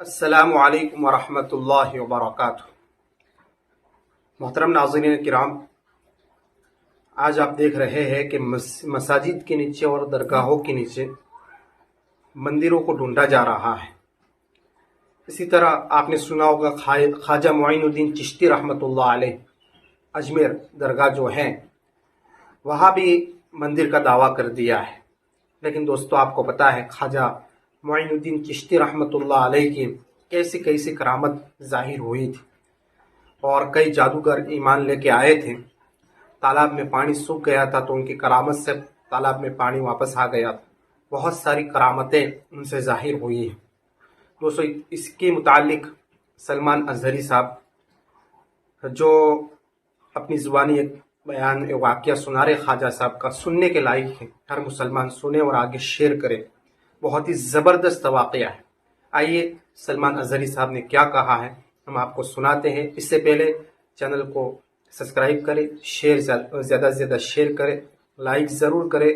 السلام علیکم ورحمۃ اللہ وبرکاتہ۔ محترم ناظرین کرام، آج آپ دیکھ رہے ہیں کہ مساجد کے نیچے اور درگاہوں کے نیچے مندروں کو ڈھونڈا جا رہا ہے۔ اسی طرح آپ نے سنا ہوگا خواجہ معین الدین چشتی رحمۃ اللہ علیہ اجمیر درگاہ جو ہیں وہاں بھی مندر کا دعویٰ کر دیا ہے۔ لیکن دوستو، آپ کو پتا ہے خواجہ معین الدین چشتی رحمۃ اللہ علیہ کی کیسی کرامت ظاہر ہوئی تھی، اور کئی جادوگر ایمان لے کے آئے تھے۔ تالاب میں پانی سوکھ گیا تھا تو ان کی کرامت سے تالاب میں پانی واپس آ گیا تھا۔ بہت ساری کرامتیں ان سے ظاہر ہوئی ہیں۔ دوستو، اس کے متعلق سلمان اظہری صاحب جو اپنی زبانی ایک بیان واقعہ سنا رہے خواجہ صاحب کا، سننے کے لائق ہے، ہر مسلمان سنے اور آگے شیئر کرے۔ بہت ہی زبردست واقعہ ہے۔ آئیے سلمان اظہری صاحب نے کیا کہا ہے ہم آپ کو سناتے ہیں۔ اس سے پہلے چینل کو سبسکرائب کریں، شیئر زیادہ سے زیادہ شیئر کریں، لائک ضرور کریں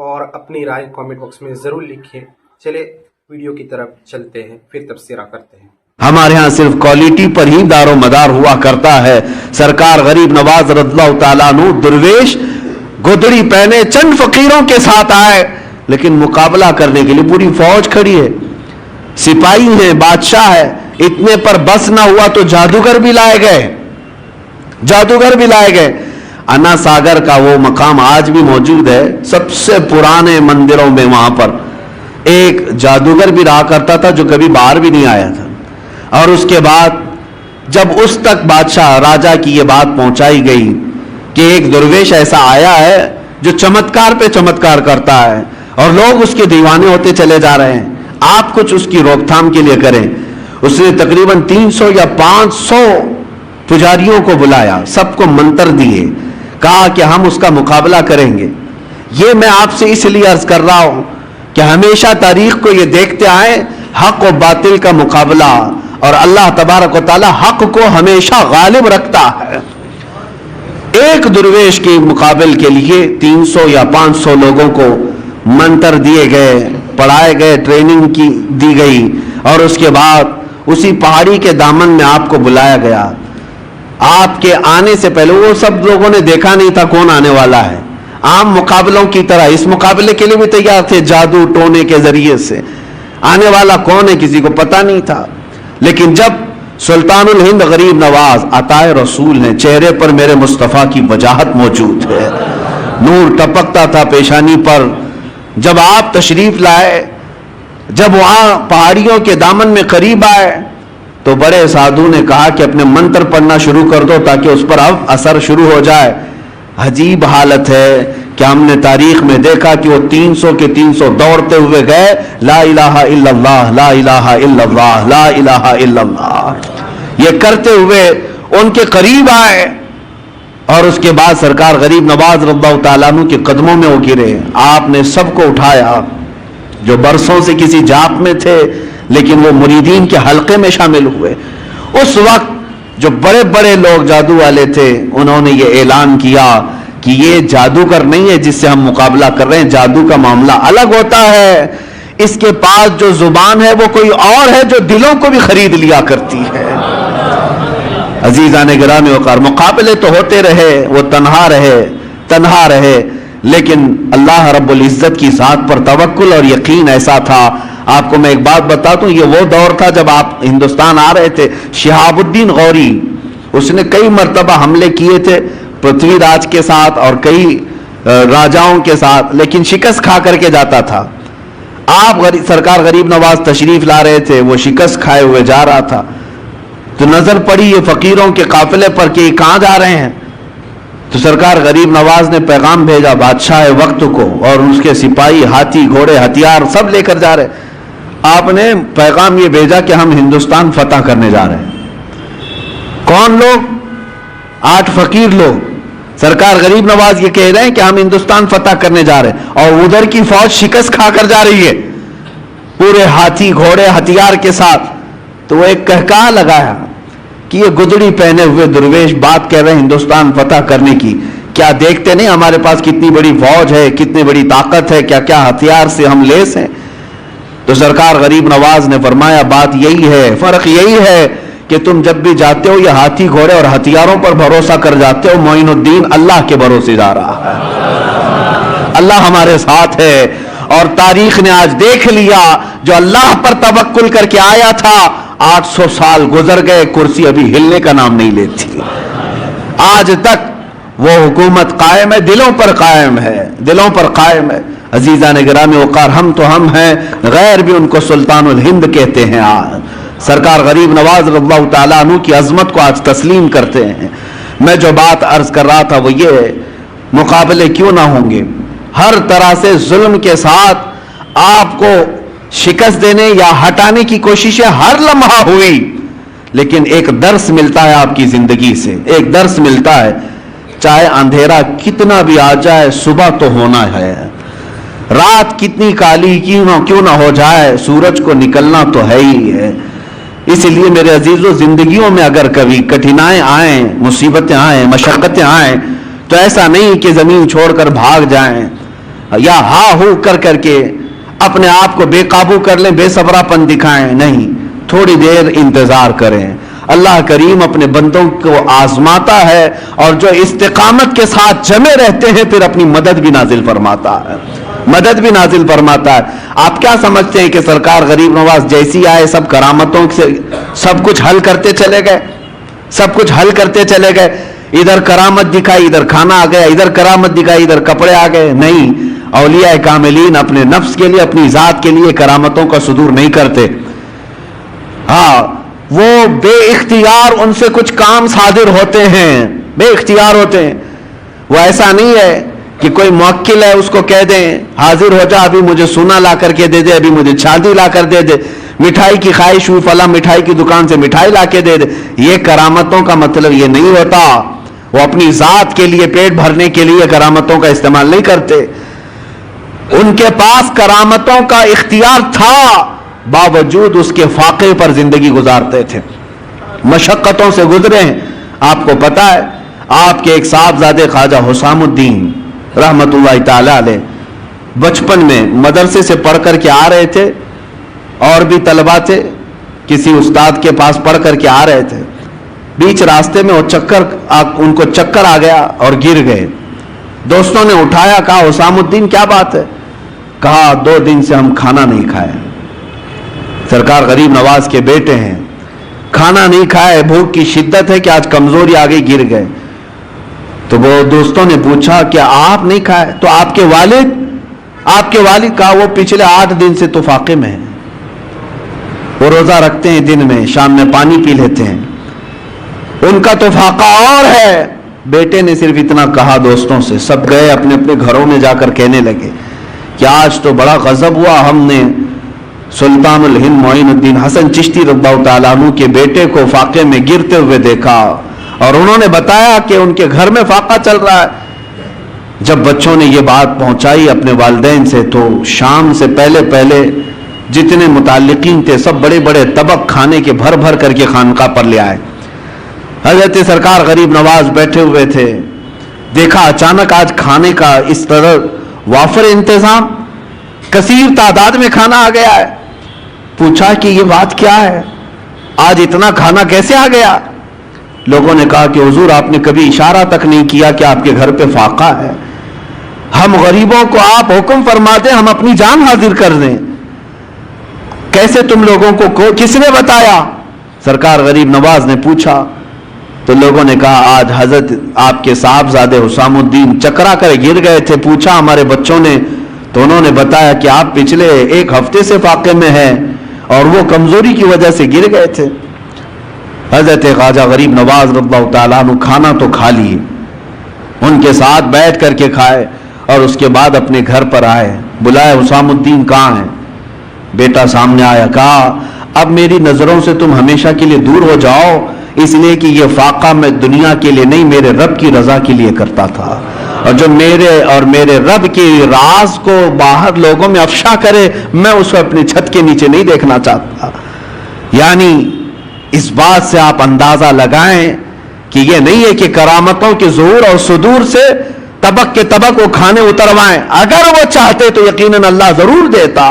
اور اپنی رائے کامنٹ باکس میں ضرور لکھیں۔ چلے ویڈیو کی طرف چلتے ہیں، پھر تبصرہ کرتے ہیں۔ ہمارے ہاں صرف کوالٹی پر ہی دار و مدار ہوا کرتا ہے۔ سرکار غریب نواز رضی اللہ تعالیٰ عنہ درویش گدڑی پہنے چند فقیروں کے ساتھ آئے، لیکن مقابلہ کرنے کے لیے پوری فوج کھڑی ہے، سپاہی ہیں، بادشاہ ہے۔ اتنے پر بس نہ ہوا تو جادوگر بھی لائے گئے۔ انا ساگر کا وہ مقام آج بھی موجود ہے، سب سے پرانے مندروں میں وہاں پر ایک جادوگر بھی رہا کرتا تھا جو کبھی باہر بھی نہیں آیا تھا۔ اور اس کے بعد جب اس تک بادشاہ راجہ کی یہ بات پہنچائی گئی کہ ایک درویش ایسا آیا ہے جو چمتکار پہ چمتکار کرتا ہے اور لوگ اس کے دیوانے ہوتے چلے جا رہے ہیں، آپ کچھ اس کی روک تھام کے لیے کریں۔ اس نے تقریباً 300 یا 500 پجاریوں کو بلایا، سب کو منتر دیے، کہا کہ ہم اس کا مقابلہ کریں گے۔ یہ میں آپ سے اس لیے عرض کر رہا ہوں کہ ہمیشہ تاریخ کو یہ دیکھتے آئیں، حق و باطل کا مقابلہ، اور اللہ تبارک و تعالی حق کو ہمیشہ غالب رکھتا ہے۔ ایک درویش کے مقابل کے لیے 300 یا 500 لوگوں کو منتر دیے گئے، پڑھائے گئے، ٹریننگ دی گئی، اور اس کے بعد اسی پہاڑی کے دامن میں آپ کو بلایا گیا۔ آپ کے آنے سے پہلے وہ سب لوگوں نے دیکھا نہیں تھا کون آنے والا ہے، عام مقابلوں کی طرح اس مقابلے کے لیے بھی تیار تھے، جادو ٹونے کے ذریعے سے آنے والا کون ہے کسی کو پتہ نہیں تھا۔ لیکن جب سلطان الہند غریب نواز عطائے رسول ہیں، چہرے پر میرے مصطفیٰ کی وجاہت موجود ہے، نور ٹپکتا تھا پیشانی پر۔ جب آپ تشریف لائے، جب وہاں پہاڑیوں کے دامن میں قریب آئے تو بڑے سادھو نے کہا کہ اپنے منتر پڑھنا شروع کر دو تاکہ اس پر اب اثر شروع ہو جائے۔ عجیب حالت ہے کہ ہم نے تاریخ میں دیکھا کہ وہ 300 کے 300 دوڑتے ہوئے گئے، لا الہ الا اللہ، لا الہ الا اللہ، لا الہ الا اللہ، یہ کرتے ہوئے ان کے قریب آئے، اور اس کے بعد سرکار غریب نواز رضی اللہ تعالیٰ عنہ کے قدموں میں وہ گرے۔ آپ نے سب کو اٹھایا جو برسوں سے کسی جاپ میں تھے لیکن وہ مریدین کے حلقے میں شامل ہوئے۔ اس وقت جو بڑے بڑے لوگ جادو والے تھے انہوں نے یہ اعلان کیا کہ یہ جادوگر نہیں ہے جس سے ہم مقابلہ کر رہے ہیں، جادو کا معاملہ الگ ہوتا ہے، اس کے پاس جو زبان ہے وہ کوئی اور ہے جو دلوں کو بھی خرید لیا کرتی ہے۔ عزیزان گرامی وقار، مقابلے تو ہوتے رہے، وہ تنہا رہے، لیکن اللہ رب العزت کی ذات پر توکل اور یقین ایسا تھا۔ آپ کو میں ایک بات بتاتا ہوں، یہ وہ دور تھا جب آپ ہندوستان آ رہے تھے، شہاب الدین غوری اس نے کئی مرتبہ حملے کیے تھے پرتھوی راج کے ساتھ اور کئی راجاؤں کے ساتھ، لیکن شکست کھا کر کے جاتا تھا۔ آپ سرکار غریب نواز تشریف لا رہے تھے، وہ شکست کھائے ہوئے جا رہا تھا، تو نظر پڑی یہ فقیروں کے قافلے پر کہ یہ کہاں جا رہے ہیں۔ تو سرکار غریب نواز نے پیغام بھیجا بادشاہ وقت کو، اور اس کے سپاہی ہاتھی گھوڑے ہتھیار سب لے کر جا رہے۔ آپ نے پیغام یہ بھیجا کہ ہم ہندوستان فتح کرنے جا رہے ہیں۔ کون لوگ؟ 8 فقیر لوگ۔ سرکار غریب نواز یہ کہہ رہے ہیں کہ ہم ہندوستان فتح کرنے جا رہے ہیں، اور ادھر کی فوج شکست کھا کر جا رہی ہے پورے ہاتھی گھوڑے ہتھیار کے ساتھ۔ تو وہ ایک کہکہا لگایا کہ یہ گدڑی پہنے ہوئے درویش بات کہہ رہے ہیں ہندوستان فتح کرنے کی، کیا دیکھتے نہیں ہمارے پاس کتنی بڑی فوج ہے، کتنی بڑی طاقت ہے، کیا کیا ہتھیار سے ہم لیس ہیں۔ تو سرکار غریب نواز نے فرمایا بات یہی ہے، فرق یہی ہے کہ تم جب بھی جاتے ہو یہ ہاتھی گھوڑے اور ہتھیاروں پر بھروسہ کر جاتے ہو، معین الدین اللہ کے بھروسے جا رہا ہے، اللہ ہمارے ساتھ ہے۔ اور تاریخ نے آج دیکھ لیا جو اللہ پر توکل کر کے آیا تھا 800 سال گزر گئے، کرسی ابھی ہلنے کا نام نہیں لیتی، آج تک وہ حکومت قائم ہے، دلوں پر قائم ہے، دلوں پر قائم ہے۔ عزیزان گرامی وقار، ہم تو ہم ہیں، غیر بھی ان کو سلطان الہند کہتے ہیں۔ سرکار غریب نواز رضی اللہ تعالیٰ عنہ کی عظمت کو آج تسلیم کرتے ہیں۔ میں جو بات عرض کر رہا تھا وہ یہ، مقابلے کیوں نہ ہوں گے، ہر طرح سے ظلم کے ساتھ آپ کو شکست دینے یا ہٹانے کی کوششیں ہر لمحہ ہوئی، لیکن ایک درس ملتا ہے آپ کی زندگی سے، ایک درس ملتا ہے، چاہے اندھیرا کتنا بھی آ جائے صبح تو ہونا ہے، رات کتنی کالی کیوں نہ ہو جائے سورج کو نکلنا تو ہے ہی ہے۔ اس لیے میرے عزیزو، زندگیوں میں اگر کبھی کٹھنائیں آئیں، مصیبتیں آئیں، مشقتیں آئیں، تو ایسا نہیں کہ زمین چھوڑ کر بھاگ جائیں یا ہا ہو کر کے اپنے آپ کو بے قابو کر لیں، بے صبرا پن دکھائیں، نہیں، تھوڑی دیر انتظار کریں۔ اللہ کریم اپنے بندوں کو آزماتا ہے، اور جو استقامت کے ساتھ جمے رہتے ہیں پھر اپنی مدد بھی نازل فرماتا ہے، مدد بھی نازل فرماتا ہے۔ آپ کیا سمجھتے ہیں کہ سرکار غریب نواز جیسی آئے سب کرامتوں سے سب کچھ حل کرتے چلے گئے، سب کچھ حل کرتے چلے گئے؟ ادھر کرامت دکھائی ادھر کھانا آ گیا، ادھر کرامت دکھائی ادھر کپڑے آ گئے؟ نہیں، اولیاء کاملین اپنے نفس کے لیے، اپنی ذات کے لیے کرامتوں کا صدور نہیں کرتے۔ ہاں، وہ بے اختیار ان سے کچھ کام صادر ہوتے ہیں، بے اختیار ہوتے ہیں۔ وہ ایسا نہیں ہے کہ کوئی موکل ہے اس کو کہہ دیں حاضر ہو جا، ابھی مجھے سونا لا کر کے دے دے، ابھی مجھے چاندی لا کر دے دے، مٹھائی کی خواہش ہوئی فلاں مٹھائی کی دکان سے مٹھائی لا کے دے دے۔ یہ کرامتوں کا مطلب یہ نہیں ہوتا، وہ اپنی ذات کے لیے، پیٹ بھرنے کے لیے کرامتوں کا استعمال نہیں کرتے۔ ان کے پاس کرامتوں کا اختیار تھا، باوجود اس کے فاقے پر زندگی گزارتے تھے، مشقتوں سے گزرے ہیں۔ آپ کو پتا ہے، آپ کے ایک صاحبزادے خواجہ حسام الدین رحمت اللہ تعالی علیہ بچپن میں مدرسے سے پڑھ کر کے آ رہے تھے، اور بھی طلبہ تھے، کسی استاد کے پاس پڑھ کر کے آ رہے تھے، بیچ راستے میں ان کو چکر آ گیا اور گر گئے۔ دوستوں نے اٹھایا، کہا حسام الدین کیا بات ہے؟ کہا 2 دن سے ہم کھانا نہیں کھائے، سرکار غریب نواز کے بیٹے ہیں، کھانا نہیں کھائے، بھوک کی شدت ہے کہ آج کمزوری آ گئی، گر گئے۔ تو وہ دوستوں نے پوچھا کہ آپ نہیں کھائے تو آپ کے والد؟ کہا وہ پچھلے 8 دن سے تو فاقے میں ہیں، وہ روزہ رکھتے ہیں، دن میں شام میں پانی پی لیتے ہیں، ان کا تو فاقہ اور ہے۔ بیٹے نے صرف اتنا کہا دوستوں سے، سب گئے اپنے اپنے گھروں میں جا کر کہنے لگے کہ آج تو بڑا غضب ہوا، ہم نے سلطان الہند معین الدین حسن چشتی رضی اللہ تعالیٰ عنہ کے بیٹے کو فاقے میں گرتے ہوئے دیکھا، اور انہوں نے بتایا کہ ان کے گھر میں فاقہ چل رہا ہے۔ جب بچوں نے یہ بات پہنچائی اپنے والدین سے تو شام سے پہلے جتنے متعلقین تھے سب بڑے بڑے طبق کھانے کے بھر بھر کر کے خانقاہ پر لے آئے۔ حضرت سرکار غریب نواز بیٹھے ہوئے تھے، دیکھا اچانک آج کھانے کا اس طرح وافر انتظام، کثیر تعداد میں کھانا آ گیا ہے۔ پوچھا کہ یہ بات کیا ہے، آج اتنا کھانا کیسے آ گیا؟ لوگوں نے کہا کہ حضور آپ نے کبھی اشارہ تک نہیں کیا کہ آپ کے گھر پہ فاقہ ہے، ہم غریبوں کو آپ حکم فرما دیں ہم اپنی جان حاضر کر دیں، کیسے تم لوگوں کو کس نے بتایا؟ سرکار غریب نواز نے پوچھا تو لوگوں نے کہا آج حضرت آپ کے صاحبزادے حسام الدین چکرا کر گر گئے تھے، پوچھا ہمارے بچوں نے تو انہوں نے بتایا کہ آپ پچھلے 1 ہفتے سے فاقے میں ہیں اور وہ کمزوری کی وجہ سے گر گئے تھے۔ حضرت خواجہ غریب نواز رضی اللہ تعالیٰ عنہ کھانا تو کھا لیے، ان کے ساتھ بیٹھ کر کے کھائے، اور اس کے بعد اپنے گھر پر آئے، بلایا حسام الدین کہاں ہیں؟ بیٹا سامنے آیا، کہا اب میری نظروں سے تم ہمیشہ کے لیے دور ہو جاؤ، اس لیے کہ یہ فاقہ میں دنیا کے لیے نہیں میرے رب کی رضا کے لیے کرتا تھا، اور جو میرے رب کے راز کو باہر لوگوں میں افشا کرے میں اس کو اپنی چھت کے نیچے نہیں دیکھنا چاہتا۔ یعنی اس بات سے آپ اندازہ لگائیں کہ یہ نہیں ہے کہ کرامتوں کے ظہور اور صدور سے طبق کے طبق وہ کھانے اتروائیں، اگر وہ چاہتے تو یقیناً اللہ ضرور دیتا،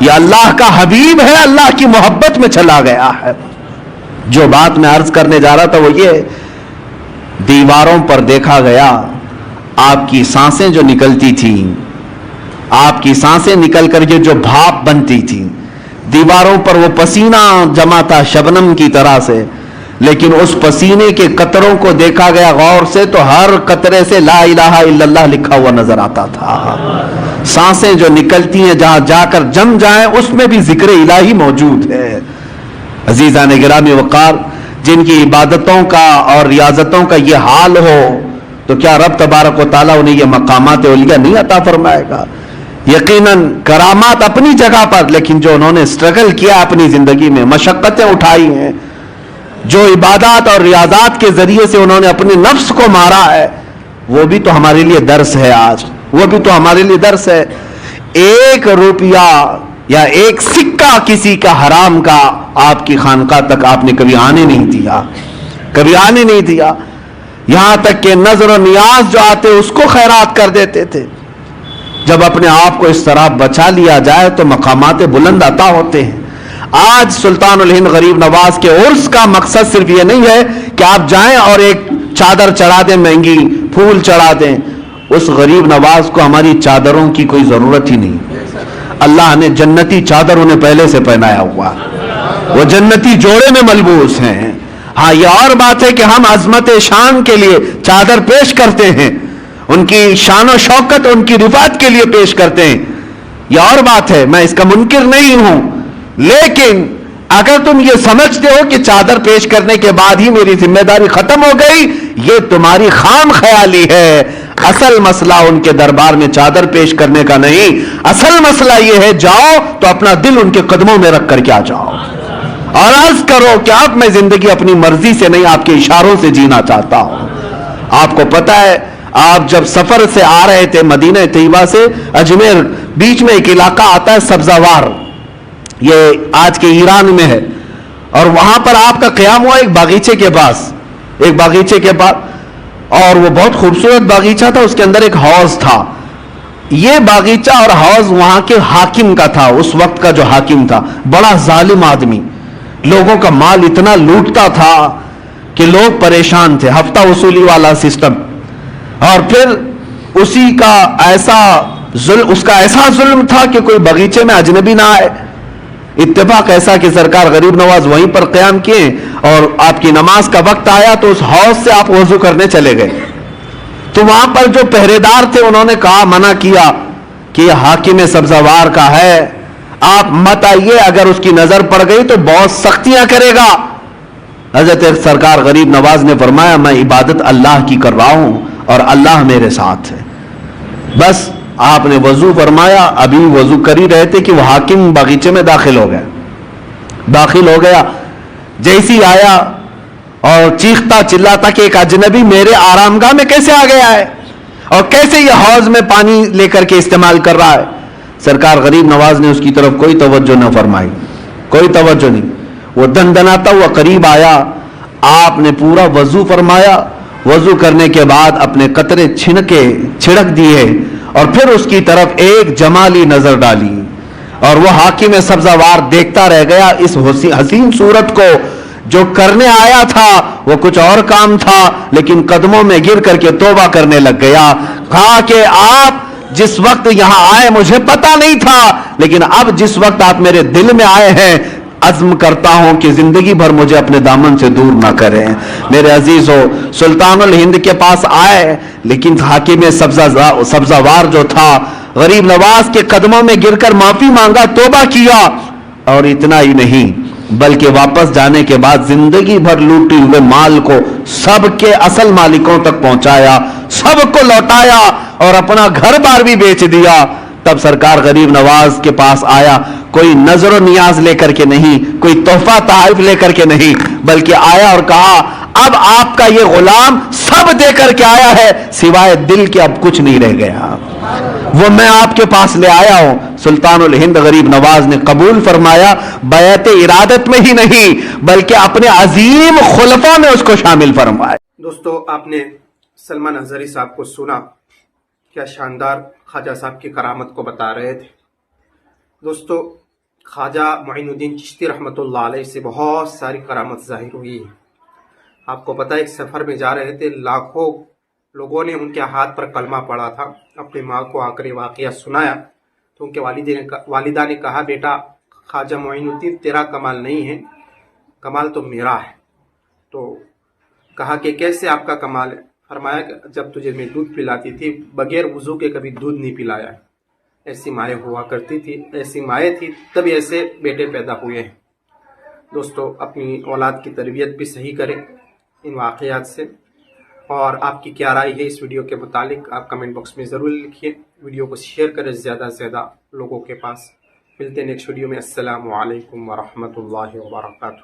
یہ اللہ کا حبیب ہے, اللہ کی محبت میں چلا گیا ہے. جو بات میں عرض کرنے جا رہا تھا وہ یہ, دیواروں پر دیکھا گیا آپ کی سانسیں جو نکلتی تھیں, آپ کی سانسیں نکل کر کے جو بھاپ بنتی تھی, دیواروں پر وہ پسینہ جمع تھا شبنم کی طرح سے, لیکن اس پسینے کے قطروں کو دیکھا گیا غور سے تو ہر قطرے سے لا الہ الا اللہ لکھا ہوا نظر آتا تھا. سانسیں جو نکلتی ہیں جہاں جا کر جم جائیں اس میں بھی ذکر الہی موجود ہے. عزیزان گرامی وقار, جن کی عبادتوں کا اور ریاضتوں کا یہ حال ہو تو کیا رب تبارک و تعالیٰ انہیں یہ مقامات علیہ نہیں عطا فرمائے گا؟ یقیناً کرامات اپنی جگہ پر, لیکن جو انہوں نے سٹرگل کیا اپنی زندگی میں, مشقتیں اٹھائی ہیں, جو عبادات اور ریاضات کے ذریعے سے انہوں نے اپنے نفس کو مارا ہے, وہ بھی تو ہمارے لیے درس ہے. آج وہ بھی تو ہمارے لیے درس ہے. ایک روپیہ یا ایک سکہ کسی کا حرام کا آپ کی خانقاہ تک آپ نے کبھی آنے نہیں دیا, کبھی آنے نہیں دیا. یہاں تک کہ نظر و نیاز جو آتے اس کو خیرات کر دیتے تھے. جب اپنے آپ کو اس طرح بچا لیا جائے تو مقامات بلند عطا ہوتے ہیں. آج سلطان الہند غریب نواز کے عرس کا مقصد صرف یہ نہیں ہے کہ آپ جائیں اور ایک چادر چڑھا دیں, مہنگی پھول چڑھا دیں. اس غریب نواز کو ہماری چادروں کی کوئی ضرورت ہی نہیں. اللہ نے جنتی چادر انہیں پہلے سے پہنایا ہوا, وہ جنتی جوڑے میں ملبوس ہیں. ہاں یہ اور بات ہے کہ ہم عظمت شان کے لیے چادر پیش کرتے ہیں, ان کی شان و شوکت ان کی رفعت کے لیے پیش کرتے ہیں, یہ اور بات ہے, میں اس کا منکر نہیں ہوں. لیکن اگر تم یہ سمجھتے ہو کہ چادر پیش کرنے کے بعد ہی میری ذمہ داری ختم ہو گئی, یہ تمہاری خام خیالی ہے. اصل مسئلہ ان کے دربار میں چادر پیش کرنے کا نہیں, اصل مسئلہ یہ ہے جاؤ تو اپنا دل ان کے قدموں میں رکھ کر کے آ جاؤ اور عرض کرو کہ آپ میں زندگی اپنی مرضی سے نہیں آپ کے اشاروں سے جینا چاہتا ہوں. آپ کو پتا ہے آپ جب سفر سے آ رہے تھے مدینہ طیبہ سے اجمیر, بیچ میں ایک علاقہ آتا ہے سبزہ-وار, یہ آج کے ایران میں ہے, اور وہاں پر آپ کا قیام ہوا ایک باغیچے کے پاس, ایک باغیچے کے پاس, اور وہ بہت خوبصورت باغیچہ تھا. اس کے اندر ایک حوض تھا. یہ باغیچہ اور حوض وہاں کے حاکم کا تھا, اس وقت کا جو حاکم تھا, بڑا ظالم آدمی, لوگوں کا مال اتنا لوٹتا تھا کہ لوگ پریشان تھے. ہفتہ وصولی والا سسٹم, اور پھر اسی کا ایسا ظلم, اس کا ایسا ظلم تھا کہ کوئی باغیچے میں اجنبی نہ آئے. اتفاق ایسا کہ سرکار غریب نواز وہیں پر قیام کیے اور آپ کی نماز کا وقت آیا تو اس حوض سے آپ وضو کرنے چلے گئے. تو وہاں پر جو پہرے دار تھے انہوں نے کہا, منع کیا کہ یہ حاکم سبزہ-وار کا ہے, آپ مت آئیے, اگر اس کی نظر پڑ گئی تو بہت سختیاں کرے گا. حضرت سرکار غریب نواز نے فرمایا, میں عبادت اللہ کی کر رہا ہوں اور اللہ میرے ساتھ ہے. بس آپ نے وضو فرمایا, ابھی وضو کر ہی رہے تھے کہ وہ حاکم باغیچے میں داخل ہو گیا. جیسی آیا اور چیختا چلاتا کہ ایک اجنبی میرے آرام گاہ میں کیسے آ گیا ہے اور کیسے یہ حوض میں پانی لے کر کے استعمال کر رہا ہے. سرکار غریب نواز نے اس کی طرف کوئی توجہ نہ فرمائی, کوئی توجہ نہیں. وہ دندناتا ہوا قریب آیا, آپ نے پورا وضو فرمایا, وضو کرنے کے بعد اپنے قطرے چھڑک دیے اور پھر اس کی طرف ایک جمالی نظر ڈالی, اور وہ حاکم سبزہ-وار دیکھتا رہ گیا اس حسین صورت کو. جو کرنے آیا تھا وہ کچھ اور کام تھا, لیکن قدموں میں گر کر کے توبہ کرنے لگ گیا. کہا کہ آپ جس وقت یہاں آئے مجھے پتا نہیں تھا, لیکن اب جس وقت آپ میرے دل میں آئے ہیں عزم کرتا ہوں کہ زندگی بھر مجھے اپنے دامن سے دور نہ کریں. میرے عزیزو, سلطان الہند کے پاس آئے, لیکن حاکم سبزہ-وار جو تھا غریب نواز کے قدموں میں گر کر معافی مانگا, توبہ کیا, اور اتنا ہی نہیں بلکہ واپس جانے کے بعد زندگی بھر لوٹے ہوئے مال کو سب کے اصل مالکوں تک پہنچایا, سب کو لوٹایا اور اپنا گھر بار بھی بیچ دیا. تب سرکار غریب نواز کے پاس آیا, کوئی نظر و نیاز لے کر کے نہیں, کوئی تحفہ تحائف لے کر کے نہیں, بلکہ آیا اور کہا اب آپ کا یہ غلام سب دے کر کے آیا ہے, سوائے دل کے اب کچھ نہیں رہ گیا, وہ میں آپ کے پاس لے آیا ہوں. سلطان الہند غریب نواز نے قبول فرمایا, بیعت ارادت میں ہی نہیں بلکہ اپنے عظیم خلفاء میں اس کو شامل فرمایا. دوستو, آپ نے سلمان اظہری صاحب کو سنا, کیا شاندار خواجہ صاحب کی کرامت کو بتا رہے تھے. دوستو, خواجہ معین الدین چشتی رحمۃ اللہ علیہ سے بہت ساری کرامت ظاہر ہوئی ہے۔ آپ کو پتہ ہے ایک سفر میں جا رہے تھے، لاکھوں لوگوں نے ان کے ہاتھ پر کلمہ پڑھا تھا۔ اپنی ماں کو آ کر یہ واقعہ سنایا تو ان کے والدہ نے کہا، بیٹا خواجہ معین الدین تیرا کمال نہیں ہے، کمال تو میرا ہے۔ تو کہا کہ کیسے آپ کا کمال ہے؟ فرمایا کہ جب تجھے میں دودھ پلاتی تھی بغیر وضو کے کبھی دودھ نہیں پلایا، ایسی مائیں ہوا کرتی تھی، ایسی مائیں تھی تب ایسے بیٹے پیدا ہوئے ہیں۔ دوستو اپنی اولاد کی تربیت بھی صحیح کریں ان واقعات سے، اور آپ کی کیا رائے ہے اس ویڈیو کے متعلق آپ کمنٹ باکس میں ضرور لکھیے۔ ویڈیو کو شیئر کریں زیادہ سے زیادہ لوگوں کے پاس۔ ملتے ہیں نیکسٹ ویڈیو میں۔ السلام علیکم ورحمۃ اللہ وبرکاتہ۔